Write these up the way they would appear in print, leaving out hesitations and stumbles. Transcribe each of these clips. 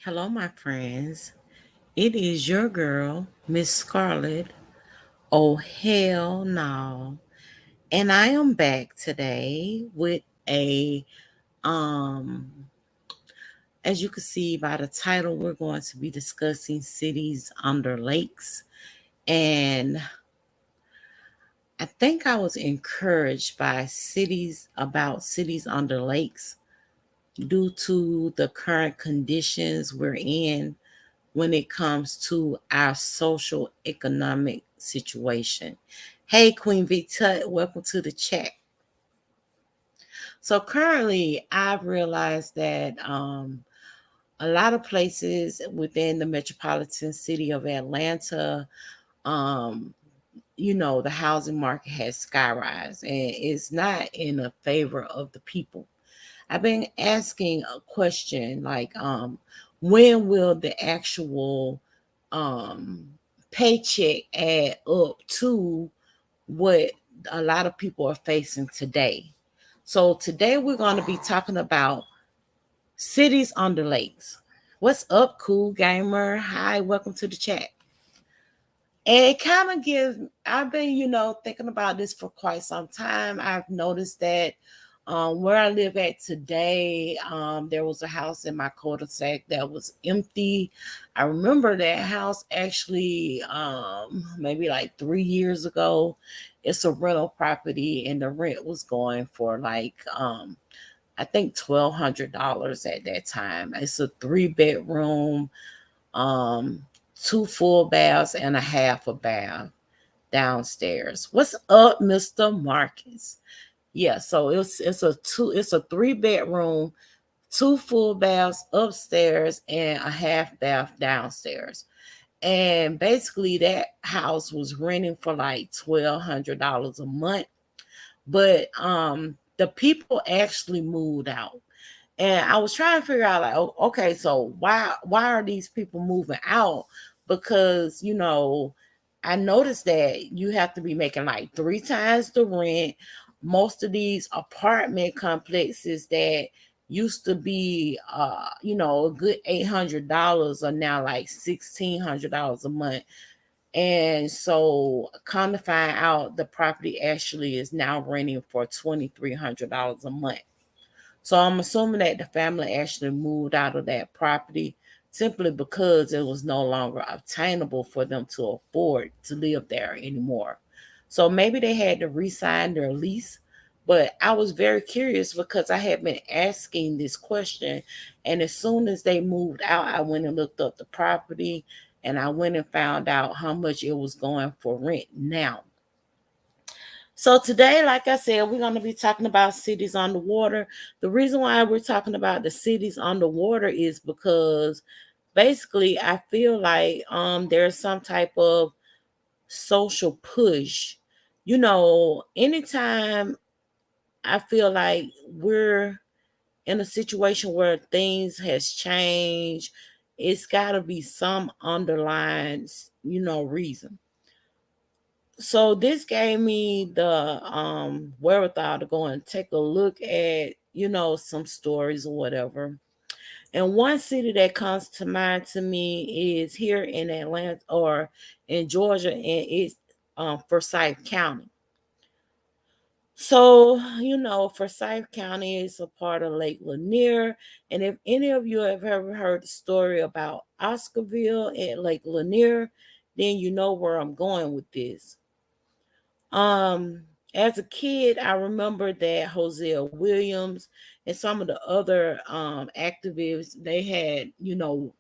Hello, my friends. It is your girl, Miss Scarlett. Oh, hell no. And I am back today with um, as you can see by the title, we're going to be discussing cities under lakes. And I think I was encouraged by cities under lakes due to the current conditions we're in when it comes to our social economic situation. Hey, Queen Victor, welcome to the chat. So currently, I've realized that a lot of places within the metropolitan city of Atlanta, um, the housing market has skyrise and it's not in the favor of the people. I've been asking a question like, when will the actual um, paycheck add up to what a lot of people are facing today? So today we're going to be talking about cities under lakes. What's up, cool gamer? Hi, welcome to the chat. And it kind of gives, I've been, thinking about this for quite some time. I've noticed that where I live at today, there was a house in my cul-de-sac that was empty. I remember that house actually maybe like 3 years ago. It's a rental property, and the rent was going for like I think $1,200 at that time. It's a 3 bedroom, um, two full baths and a half a bath downstairs. What's up, Mr. Marcus? Yeah, so it's a 3 bedroom, two full baths upstairs and a half bath downstairs. And basically that house was renting for like $1,200 a month. But the people actually moved out. And I was trying to figure out like, okay, so why are these people moving out? Because I noticed that you have to be making like 3 times the rent. Most of these apartment complexes that used to be a good $800 are now like $1,600 a month. And so come to find out the property actually is now renting for $2,300 a month. So I'm assuming that the family actually moved out of that property simply because it was no longer obtainable for them to afford to live there anymore. So maybe they had to re-sign their lease. But I was very curious because I had been asking this question. And as soon as they moved out, I went and looked up the property and I went and found out how much it was going for rent now. So today, like I said, we're going to be talking about cities on the water. The reason why we're talking about the cities on the water is because basically I feel like there's some type of social push. Anytime I feel like we're in a situation where things has changed, it's got to be some underlying, reason. So this gave me the wherewithal to go and take a look at some stories or whatever. And one city that comes to mind to me is here in Atlanta or in Georgia, and it's Forsyth County. So, Forsyth County is a part of Lake Lanier. And if any of you have ever heard the story about Oscarville at Lake Lanier, then you know where I'm going with this. Um, as a kid, I remember that Hosea Williams and some of the other activists, they had,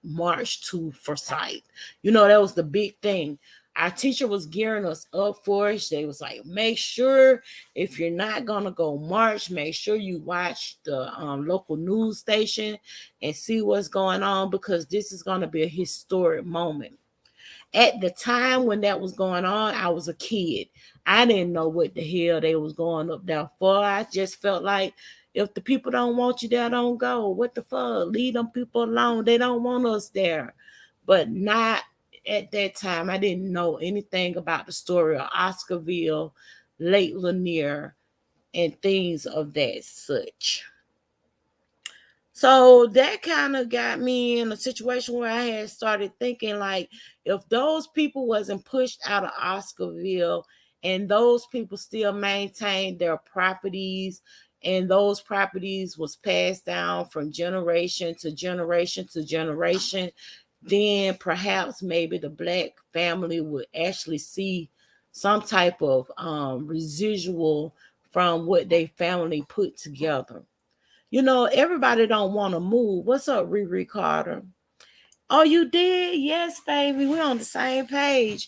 marched to Forsyth. That was the big thing. Our teacher was gearing us up for it. They was like, make sure if you're not gonna go march, make sure you watch the local news station and see what's going on because this is gonna be a historic moment. At the time when that was going on, I was a kid. I didn't know what the hell they was going up there for. I just felt like if the people don't want you there, don't go. What the fuck? Leave them people alone. They don't want us there. But not at that time. I didn't know anything about the story of Oscarville, Lake Lanier, and things of that such. So that kind of got me in a situation where I had started thinking like, if those people wasn't pushed out of Oscarville and those people still maintained their properties, and those properties was passed down from generation to generation to generation, then perhaps maybe the black family would actually see some type of residual from what they family put together. Everybody don't want to move. What's up, Riri Carter? Oh, you did? Yes, baby. We're on the same page.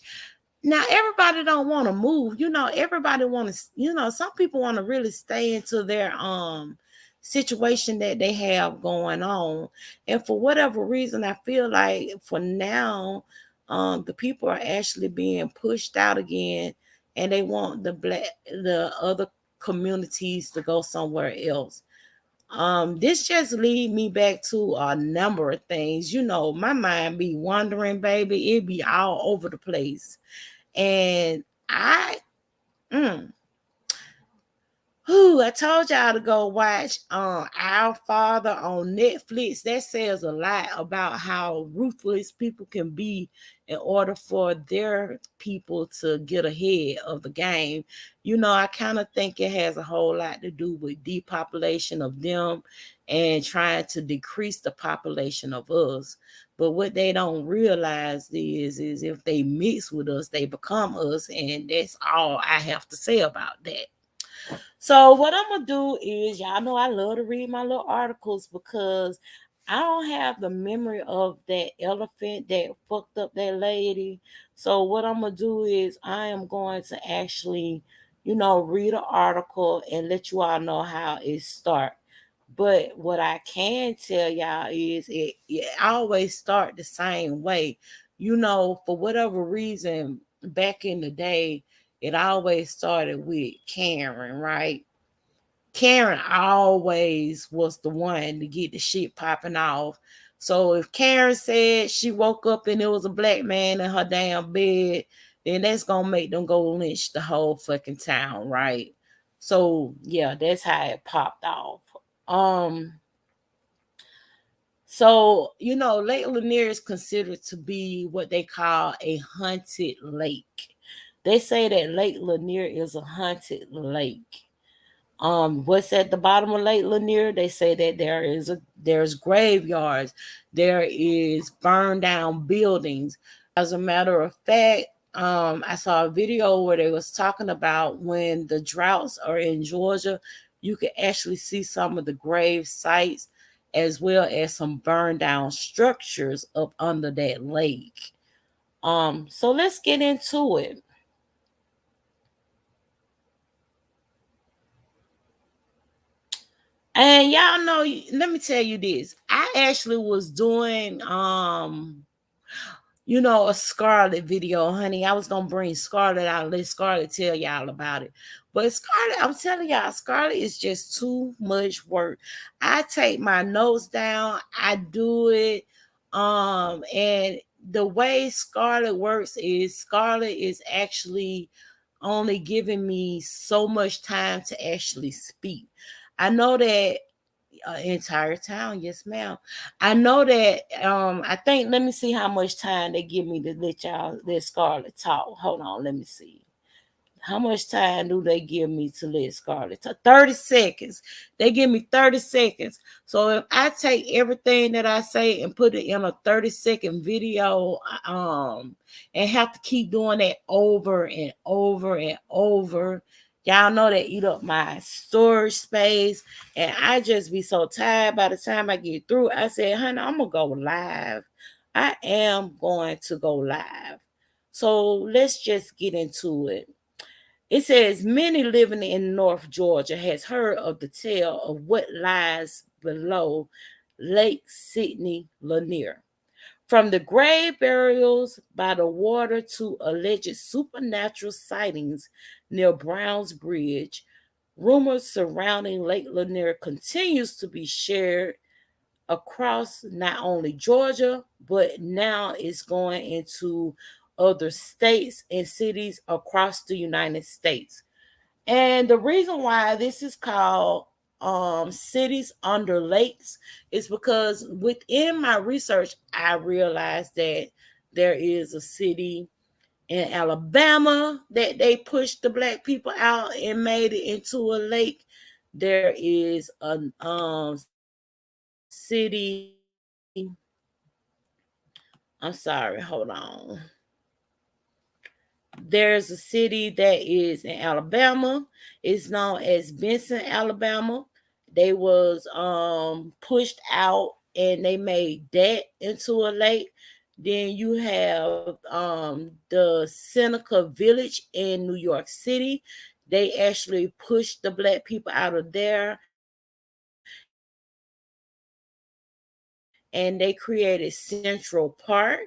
Now, everybody don't want to move. Everybody want to, some people want to really stay into their situation that they have going on. And for whatever reason, I feel like for now, the people are actually being pushed out again, and they want the other communities to go somewhere else. This just lead me back to a number of things. My mind be wandering, baby. It be all over the place. And mm, I told y'all to go watch Our Father on Netflix. That says a lot about how ruthless people can be in order for their people to get ahead of the game. I kind of think it has a whole lot to do with depopulation of them and trying to decrease the population of us. But what they don't realize is if they mix with us, they become us, and that's all I have to say about that. So what I'm gonna do is, y'all know I love to read my little articles because I don't have the memory of that elephant that fucked up that lady. So what I'm gonna do is I am going to actually, read an article and let you all know how it start. But what I can tell y'all is it always start the same way. For whatever reason, back in the day, it always started with Karen, right? Karen always was the one to get the shit popping off. So if Karen said she woke up and it was a black man in her damn bed, then that's gonna make them go lynch the whole fucking town, right? So yeah, that's how it popped off. Um, Lake Lanier is considered to be what they call a haunted lake. They say that Lake Lanier is a haunted lake. What's at the bottom of Lake Lanier? They say that there's graveyards, there is burned down buildings. As a matter of fact, I saw a video where they was talking about when the droughts are in Georgia, you can actually see some of the grave sites as well as some burned down structures up under that lake. So let's get into it. And y'all know, let me tell you this. I actually was doing a Scarlet video, honey. I was gonna bring Scarlet out, let Scarlet tell y'all about it. But Scarlet, I'm telling y'all, Scarlet is just too much work. I take my notes down, I do it. And the way Scarlet works is Scarlet is actually only giving me so much time to actually speak. I know that entire town, yes, ma'am. I know that. I think. Let me see how much time they give me to let Scarlet talk. Hold on, let me see. How much time do they give me to let Scarlet talk? 30 seconds. They give me 30 seconds. So if I take everything that I say and put it in a 30-second video, and have to keep doing that over and over and over, y'all know they eat up my storage space. And I just be so tired by the time I get through. I said, honey, I'm going to go live. I am going to go live. So let's just get into it. It says many living in North Georgia has heard of the tale of what lies below Lake Sidney Lanier. From the grave burials by the water to alleged supernatural sightings near Browns Bridge, rumors surrounding Lake Lanier continues to be shared across not only Georgia, but now it's going into other states and cities across the United States. And the reason why this is called cities under lakes is because within my research I realized that there is a city in Alabama that they pushed the black people out and made it into a lake. There is a city. I'm sorry, hold on. There's a city that is in Alabama. It's known as Benson, Alabama. They was pushed out and they made that into a lake. Then you have the Seneca Village in New York City. They actually pushed the black people out of there and they created Central Park.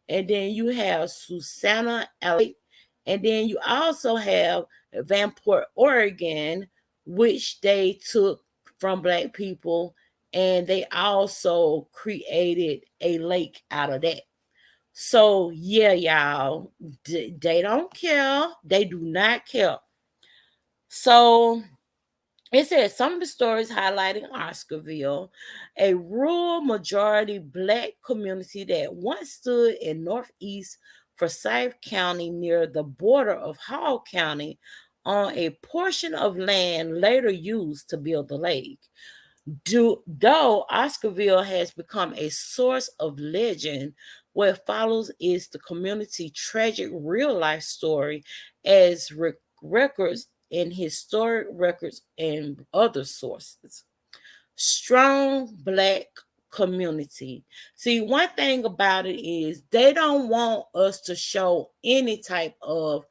And then you have Susana, Alabama, which they took from black people. And then you also have Vanport, Oregon, which they took from black people, and they also created a lake out of that. So yeah, y'all, they don't care. They do not care. So it says some of the stories highlighting Oscarville, a rural majority black community that once stood in northeast Forsyth County near the border of Hall County on a portion of land later used to build the lake. Though Oscarville has become a source of legend, what follows is the community tragic real life story as records in historic records and other sources. Strong black community. See, one thing about it is they don't want us to show any type of,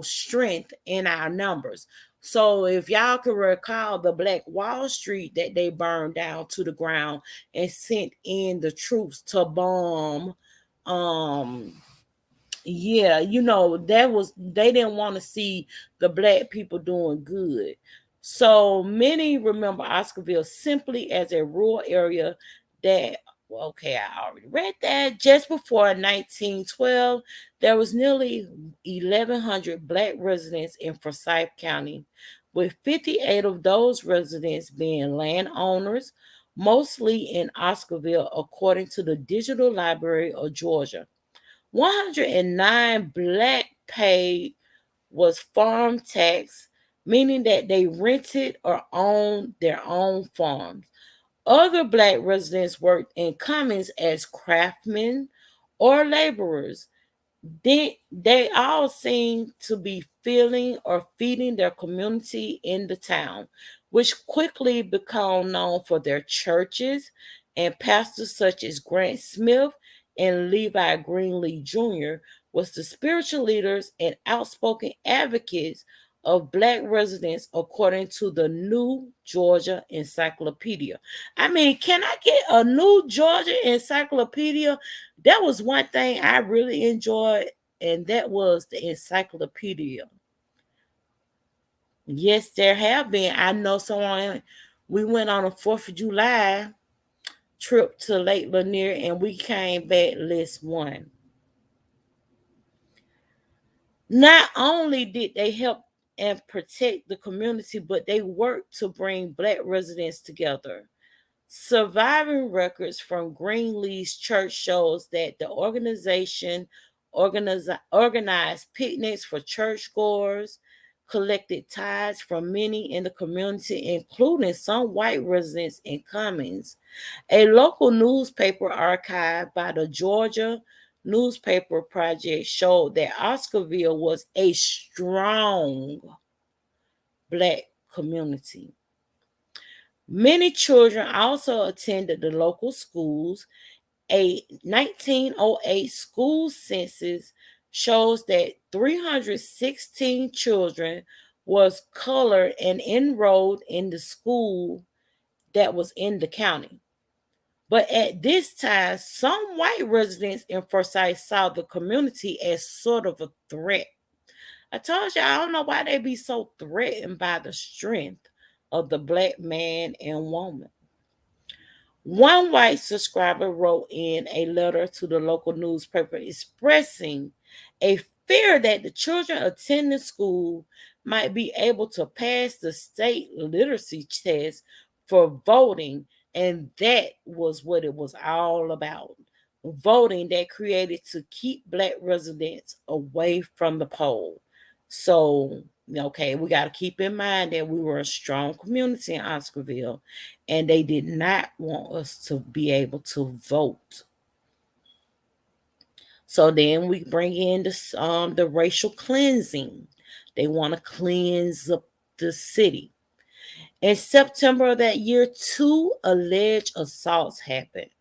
strength in our numbers. So if y'all can recall the Black Wall Street that they burned down to the ground and sent in the troops to bomb, um yeah, that was they didn't want to see the black people doing good. So many remember Oscarville simply as a rural area that, well, okay, I already read that. Just before 1912, there was nearly 1,100 black residents in Forsyth County, with 58 of those residents being landowners, mostly in Oscarville, according to the Digital Library of Georgia. 109 black paid was farm tax, meaning that they rented or owned their own farms. Other black residents worked in commons as craftsmen or laborers. They all seem to be feeling or feeding their community in the town, which quickly became known for their churches and pastors such as Grant Smith and Levi Greenlee Jr. was the spiritual leaders and outspoken advocates of black residents according to the New Georgia Encyclopedia. I mean, can I get a New Georgia Encyclopedia? That was one thing I really enjoyed, and that was the encyclopedia. Yes, there have been. I know someone, we went on a 4th of July trip to Lake Lanier and we came back list one. Not only did they help and protect the community, but they worked to bring black residents together. Surviving records from Greenlee's church shows that the organization organized picnics for churchgoers, collected tithes from many in the community, including some white residents in Cummings. A local newspaper archived by the Georgia Newspaper Project showed that Oscarville was a strong black community. Many children also attended the local schools. A 1908 school census shows that 316 children was colored and enrolled in the school that was in the county. But at this time, some white residents in Forsyth saw the community as sort of a threat. I told you I don't know why they be so threatened by the strength of the black man and woman. One white subscriber wrote in a letter to the local newspaper expressing a fear that the children attending school might be able to pass the state literacy test for voting. And that was what it was all about. Voting that created to keep Black residents away from the poll. So, okay, we got to keep in mind that we were a strong community in Oscarville, and they did not want us to be able to vote. So then we bring in the racial cleansing. They want to cleanse up the city. In September of that year, two alleged assaults happened.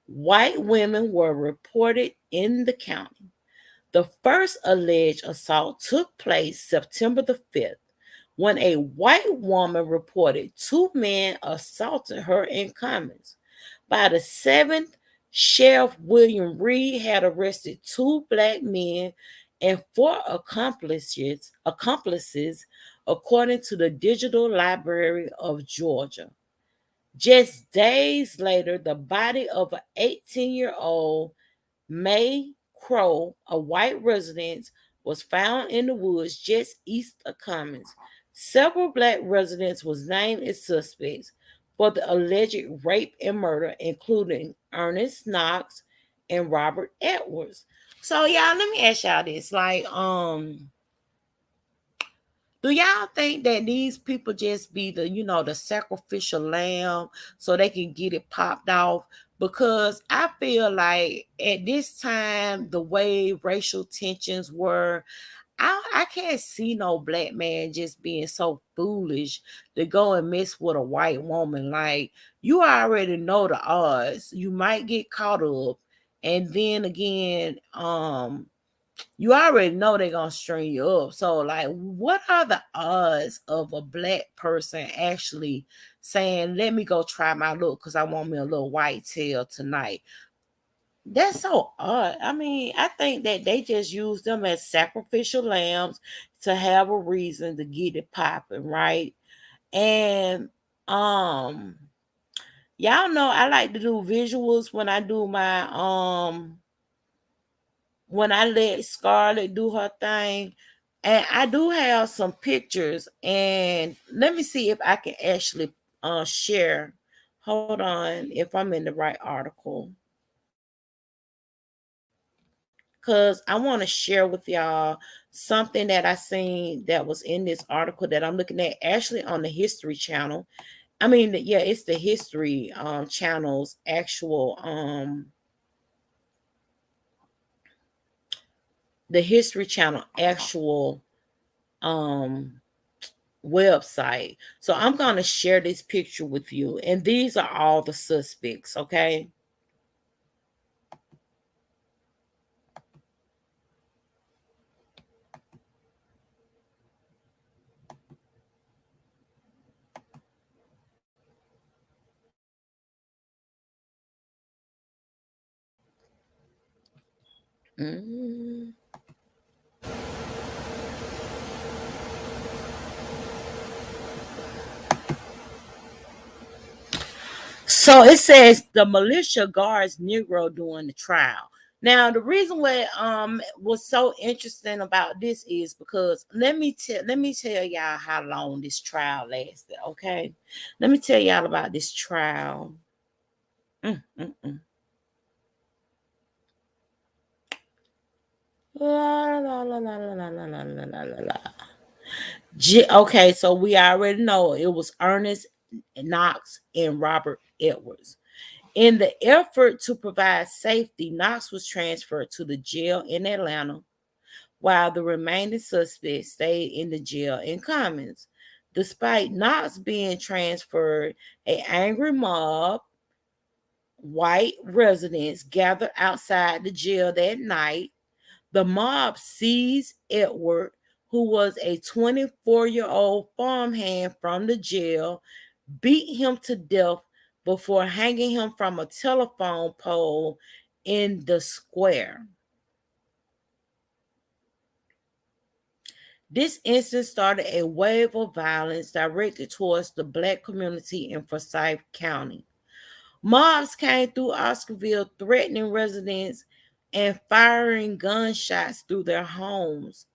White women were reported in the county. The first alleged assault took place September the 5th when a white woman reported two men assaulted her in Commons. By the 7th, Sheriff William Reed had arrested two Black men and four accomplices, according to the Digital Library of Georgia. Just days later, the body of an 18-year-old May Crow, a white resident, was found in the woods just east of Commons. Several Black residents was named as suspects for the alleged rape and murder, including Ernest Knox and Robert Edwards. So y'all, let me ask y'all this. Do y'all think that these people just be the sacrificial lamb so they can get it popped off? Because I feel like at this time, the way racial tensions were, I can't see no Black man just being so foolish to go and mess with a white woman. Like, you already know the odds. You might get caught up. And then again, you already know they're gonna string you up. So, like, what are the odds of a Black person actually saying, "Let me go try my look because I want me a little white tail tonight"? That's so odd. I mean, I think that they just use them as sacrificial lambs to have a reason to get it popping, right? And um, y'all know I like to do visuals when I do my when I let Scarlett do her thing. And I do have some pictures, and let me see if I can actually share. Hold on, if I'm in the right article. Because I want to share with y'all something that I seen that was in this article that I'm looking at actually on the History Channel. I mean, yeah, it's the History Channel's actual the History Channel actual um website. So I'm going to share this picture with you, and these are all the suspects, okay? Mm. So it says the militia guards Negro during the trial. Now, the reason why was so interesting about this is because let me tell y'all how long this trial lasted. Okay, let me tell y'all about this trial. Mm, mm, mm. La, la, la, la, la, la, la, la, la, la, la. Okay, so we already know it was Ernest Knox and Robert Edwards. In the effort to provide safety, Knox was transferred to the jail in Atlanta, while the remaining suspects stayed in the jail in Commons. Despite Knox being transferred, an angry mob, white residents gathered outside the jail that night. The mob seized Edward, who was a 24-year-old farmhand from the jail, beat him to death before hanging him from a telephone pole in the square. This incident started a wave of violence directed towards the Black community in Forsyth County. Mobs came through Oscarville, threatening residents and firing gunshots through their homes.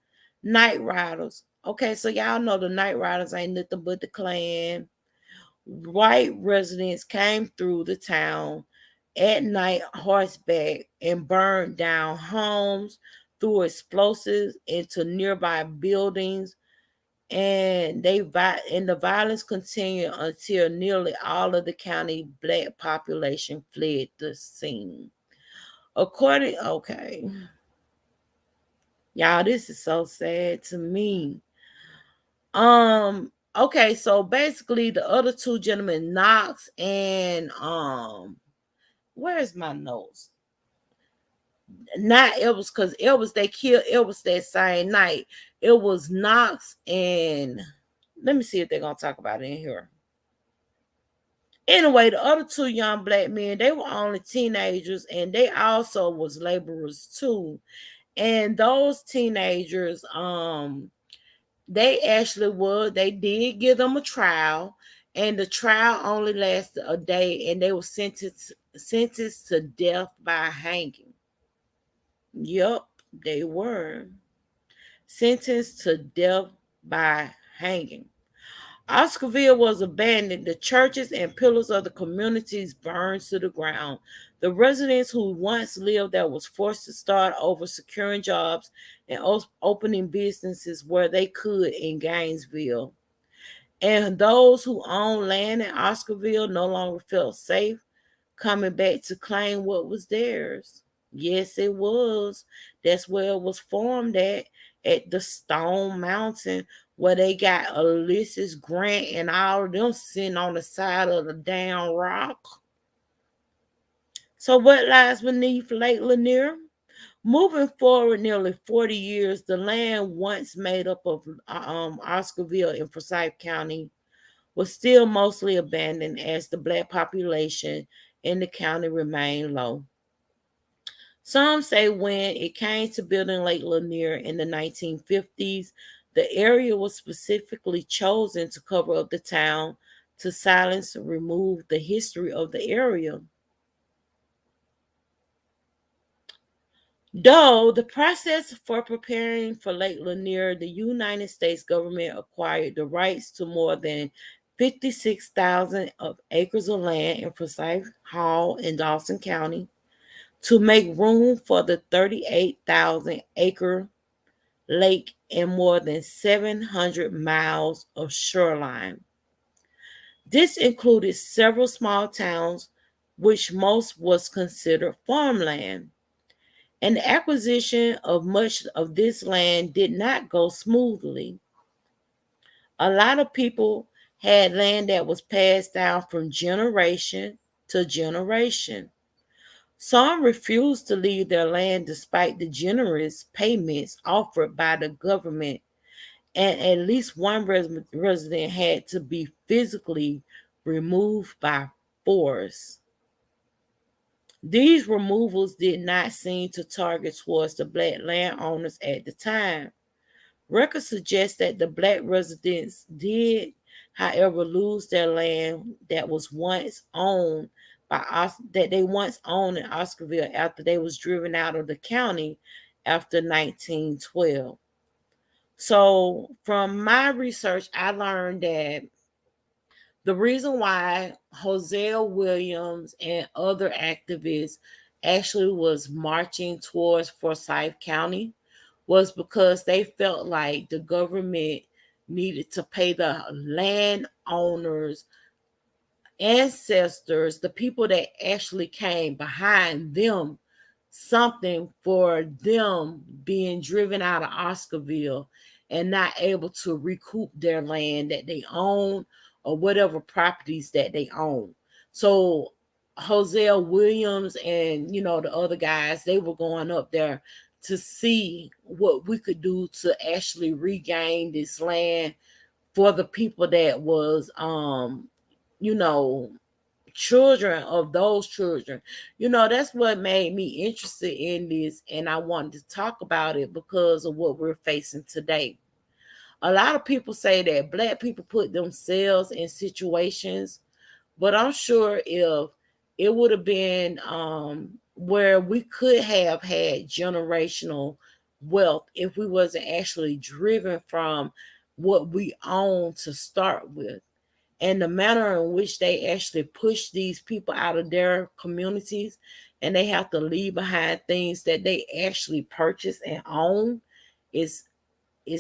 Night riders, Okay, so y'all know the Night Riders ain't nothing but the Klan. White residents came through the town at night horseback and burned down homes, threw explosives into nearby buildings, and the violence continued until nearly all of the county black population fled the scene. Okay, y'all, this is so sad to me. Okay, so basically the other two gentlemen, Knox and where's my notes? Not it was because it was they killed it was that same night. It was Knox and let me see if they're gonna talk about it in here. Anyway, the other two young black men, they were only teenagers and they also was laborers too. And those teenagers, they did give them a trial, and the trial only lasted a day, and they were sentenced to death by hanging. Yep, they were sentenced to death by hanging. Oscarville was abandoned. The churches and pillars of the communities burned to the ground. The residents who once lived there was forced to start over, securing jobs and opening businesses where they could in Gainesville. And those who owned land in Oscarville no longer felt safe coming back to claim what was theirs. Yes, it was. That's where it was formed at the Stone Mountain, where they got Ulysses Grant and all of them sitting on the side of the damn rock. So, what lies beneath Lake Lanier? Moving forward nearly 40 years, the land once made up of Oscarville and Forsyth County was still mostly abandoned as the black population in the county remained low. Some say when it came to building Lake Lanier in the 1950s, the area was specifically chosen to cover up the town to silence and remove the history of the area. Though the process for preparing for Lake Lanier, the United States government acquired the rights to more than 56,000 of acres of land in Forsyth Hall in Dawson County to make room for the 38,000-acre lake and more than 700 miles of shoreline. This included several small towns, which most was considered farmland. And the acquisition of much of this land did not go smoothly. A lot of people had land that was passed down from generation to generation. Some refused to leave their land despite the generous payments offered by the government, and at least one resident had to be physically removed by force. These removals did not seem to target towards the black landowners at the time. Records suggest that the black residents did, however, lose their land that they once owned in Oscarville after they was driven out of the county after 1912. So, from my research, I learned that the reason why Hosea Williams and other activists actually was marching towards Forsyth County was because they felt like the government needed to pay the landowners, ancestors, the people that actually came behind them, something for them being driven out of Oscarville and not able to recoup their land that they own or whatever properties that they own. So Hosea Williams and the other guys, they were going up there to see what we could do to actually regain this land for the people that was you know children of those children. That's what made me interested in this, and I wanted to talk about it because of what we're facing today. A lot of people say that black people put themselves in situations, but I'm sure if it would have been where we could have had generational wealth if we wasn't actually driven from what we own to start with. And the manner in which they actually push these people out of their communities, and they have to leave behind things that they actually purchase and own is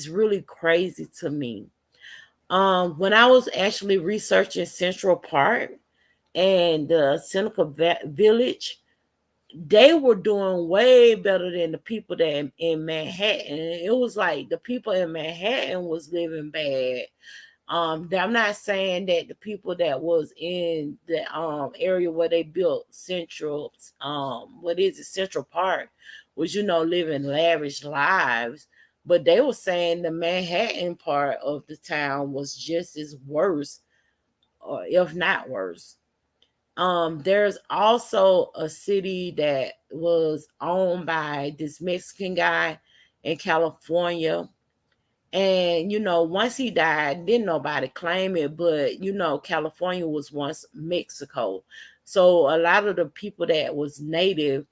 really crazy to me. When I was actually researching Central Park and the Seneca Village, they were doing way better than the people that in Manhattan. It was like the people in Manhattan was living bad. I'm not saying that the people that was in the area where they built Central, what is it, Central Park, was living lavish lives, but they were saying the Manhattan part of the town was just as worse, or if not worse. There's also a city that was owned by this Mexican guy in California. And once he died, didn't nobody claim it, but California was once Mexico. So a lot of the people that was native,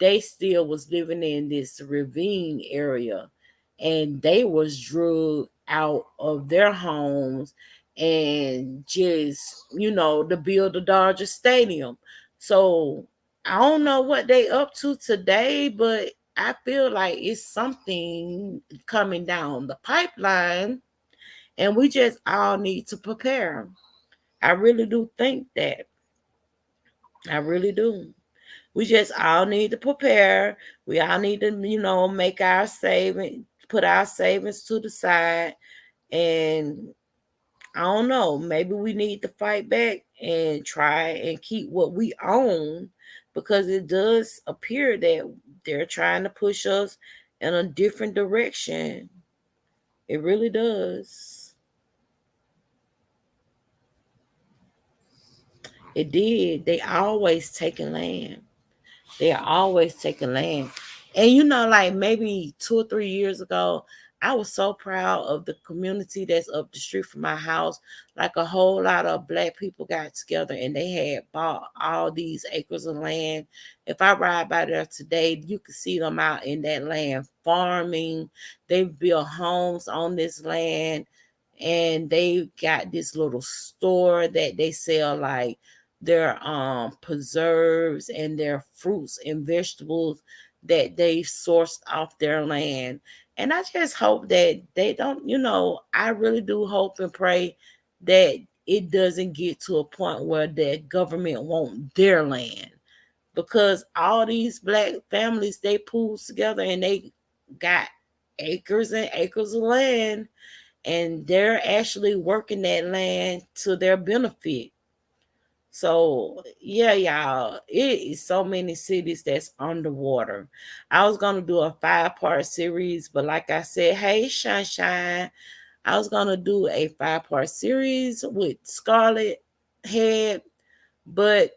they still was living in this ravine area, and they was drugged out of their homes and just to build a Dodger Stadium. So I don't know what they up to today, but I feel like it's something coming down the pipeline, and we just all need to prepare. I really do think that. I really do. We just all need to prepare. We all need to, make our saving, put our savings to the side. And I don't know, maybe we need to fight back and try and keep what we own, because it does appear that they're trying to push us in a different direction. It really does. It did. They always taking land. They are always taking land. And like maybe 2 or 3 years ago, I was so proud of the community that's up the street from my house. Like a whole lot of black people got together and they had bought all these acres of land. If I ride by there today, you can see them out in that land farming. They built homes on this land, and they got this little store that they sell like their preserves and their fruits and vegetables that they sourced off their land. And I just hope that they don't, I really do hope and pray that it doesn't get to a point where the government want their land, because all these black families, they pooled together and they got acres and acres of land, and they're actually working that land to their benefit. So yeah, y'all, it is so many cities that's underwater. I was gonna do a 5-part series, but like I said, hey Sunshine, I was gonna do a 5-part series with Scarlet Head, but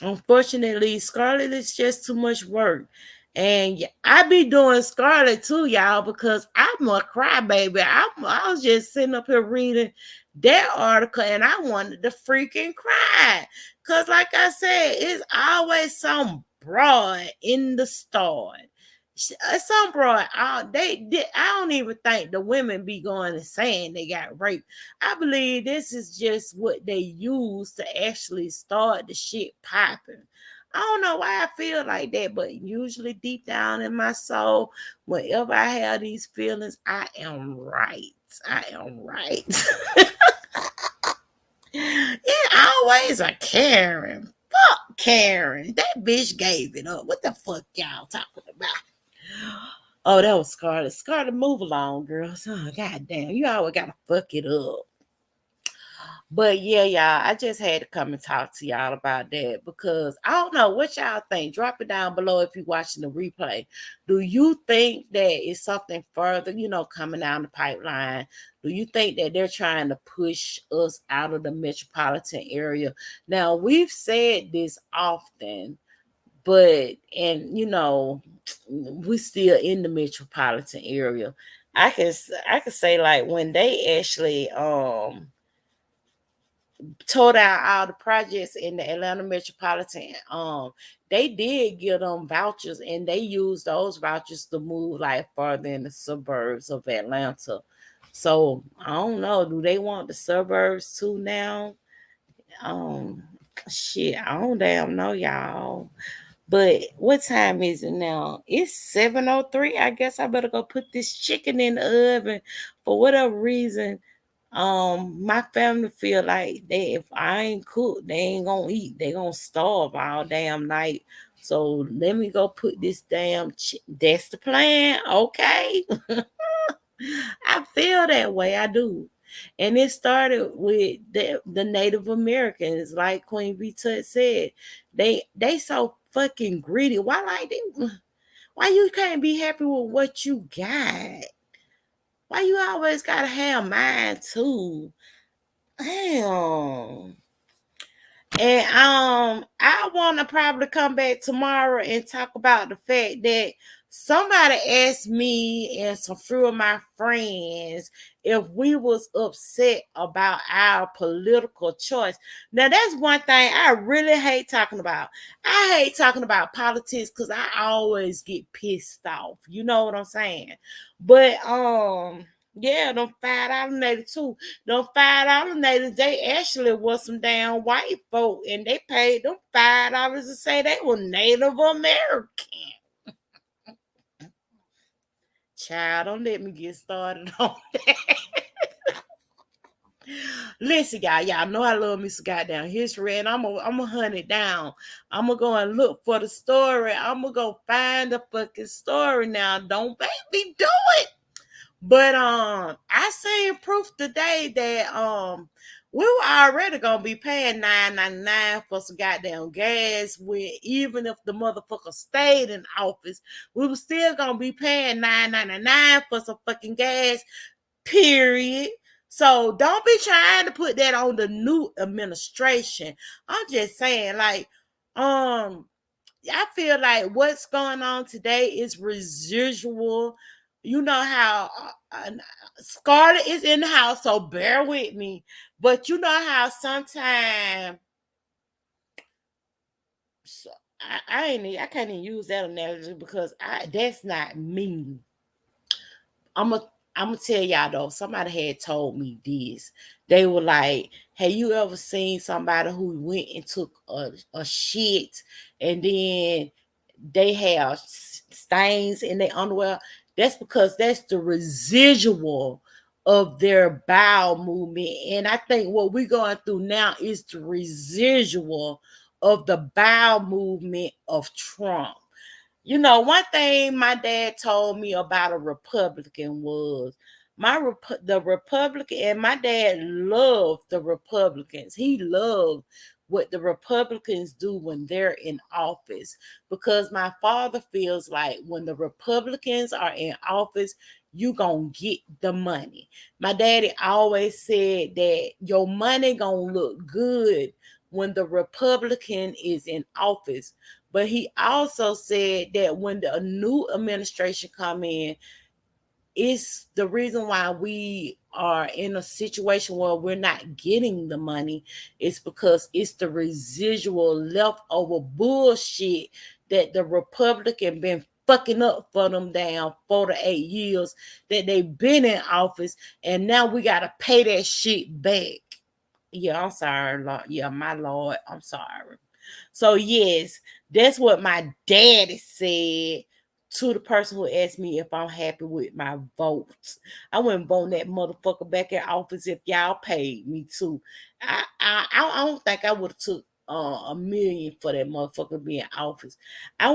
unfortunately, Scarlet is just too much work. And I be doing Scarlet too, y'all, because I'm a crybaby. I was just sitting up here reading that article and I wanted to freaking cry. Because, like I said, it's always some broad in the story. Some broad, I don't even think the women be going and saying they got raped. I believe this is just what they use to actually start the shit popping. I don't know why I feel like that, but usually deep down in my soul, whenever I have these feelings, I am right. I am right. It's always a Karen. Fuck Karen. That bitch gave it up. What the fuck y'all talking about? Oh, that was Scarlett. Scarlett, move along, girls. Oh, god damn. You always gotta fuck it up. But yeah, y'all, I just had to come and talk to y'all about that, because I don't know what y'all think. Drop it down below if you're watching the replay. Do you think that it's something further, coming down the pipeline? Do you think that they're trying to push us out of the metropolitan area? Now, we've said this often, but we still in the metropolitan area. I can say, like, when they actually tore out all the projects in the Atlanta metropolitan. They did give them vouchers, and they used those vouchers to move like further in the suburbs of Atlanta. So I don't know. Do they want the suburbs too now? Um, shit, I don't damn know, y'all. But what time is it now? It's 7:03. I guess I better go put this chicken in the oven. For whatever reason, my family feel like they if I ain't cook, they ain't gonna eat. They gonna starve all damn night. So let me go put this damn that's the plan. Okay. I feel that way. I do. And it started with the Native Americans, like Queen V Tut said. They so fucking greedy. Why you can't be happy with what you got? Why you always gotta have mine too? Damn. And I wanna probably come back tomorrow and talk about the fact that somebody asked me and some few of my friends if we was upset about our political choice. Now that's one thing I really hate talking about. I hate talking about politics because I always get pissed off. You know what I'm saying? But yeah, them $5 natives too. Them $5 natives, they actually was some damn white folk, and they paid them $5 to say they were Native American. Child, don't let me get started on that. Listen, y'all know I love me some goddamn history, and I'm gonna hunt it down. I'm gonna go and look for the story. I'm gonna go find the fucking story now. Don't make me do it. But I seen proof today that we were already gonna be paying $9.99 for some goddamn gas. When even if the motherfucker stayed in office, we were still gonna be paying $9.99 for some fucking gas. Period. So don't be trying to put that on the new administration. I'm just saying, like, I feel like what's going on today is residual. You know how Scarlett is in the house, so bear with me. But you know how sometimes so I can't even use that analogy because that's not me. I'm a I'm gonna tell y'all though. Somebody had told me this. They were like, "Have you ever seen somebody who went and took a shit and then they have stains in their underwear?" That's because that's the residual of their bowel movement. And I think what we're going through now is the residual of the bowel movement of Trump. You know, one thing my dad told me about a Republican was the Republican, and my dad loved the Republicans. He loved what the Republicans do when they're in office because my father feels like when the Republicans are in office, you gonna get the money. My daddy always said that your money gonna look good when the Republican is in office, but he also said that when the new administration come in, it's the reason why we are in a situation where we're not getting the money is because it's the residual leftover bullshit that the Republican been fucking up for them down 4 to 8 years that they've been in office, and now we gotta pay that shit back. Yeah, I'm sorry, Lord. Yeah, my Lord, I'm sorry. So yes, that's what my daddy said to the person who asked me if I'm happy with my votes. I wouldn't vote that motherfucker back in office if y'all paid me to. I don't think I would have took a million for that motherfucker being in office. I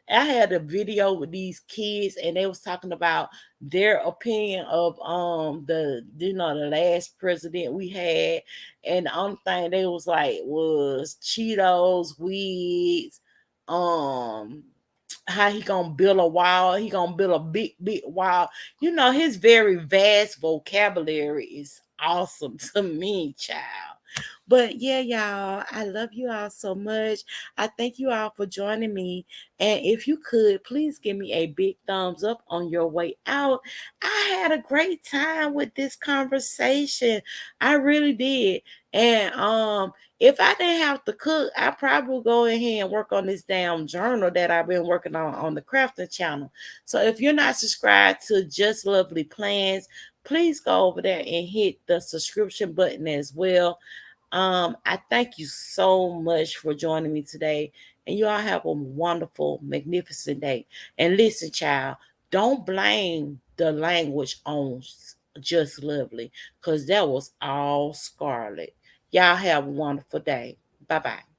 had a video with these kids and they was talking about their opinion of the last president we had, and the only thing they was like was Cheetos, weeds, um, how he gonna build a wall, he gonna build a big wall. You know, his very vast vocabulary is awesome to me, child. But yeah, y'all, I love you all so much. I thank you all for joining me. And if you could, please give me a big thumbs up on your way out. I had a great time with this conversation. I really did. And if I didn't have to cook, I probably would go ahead and work on this damn journal that I've been working on the crafting channel. So if you're not subscribed to Just Lovely Plans, please go over there and hit the subscription button as well. I thank you so much for joining me today. And you all have a wonderful, magnificent day. And listen, child, don't blame the language on Just Lovely, because that was all Scarlet. Y'all have a wonderful day. Bye bye.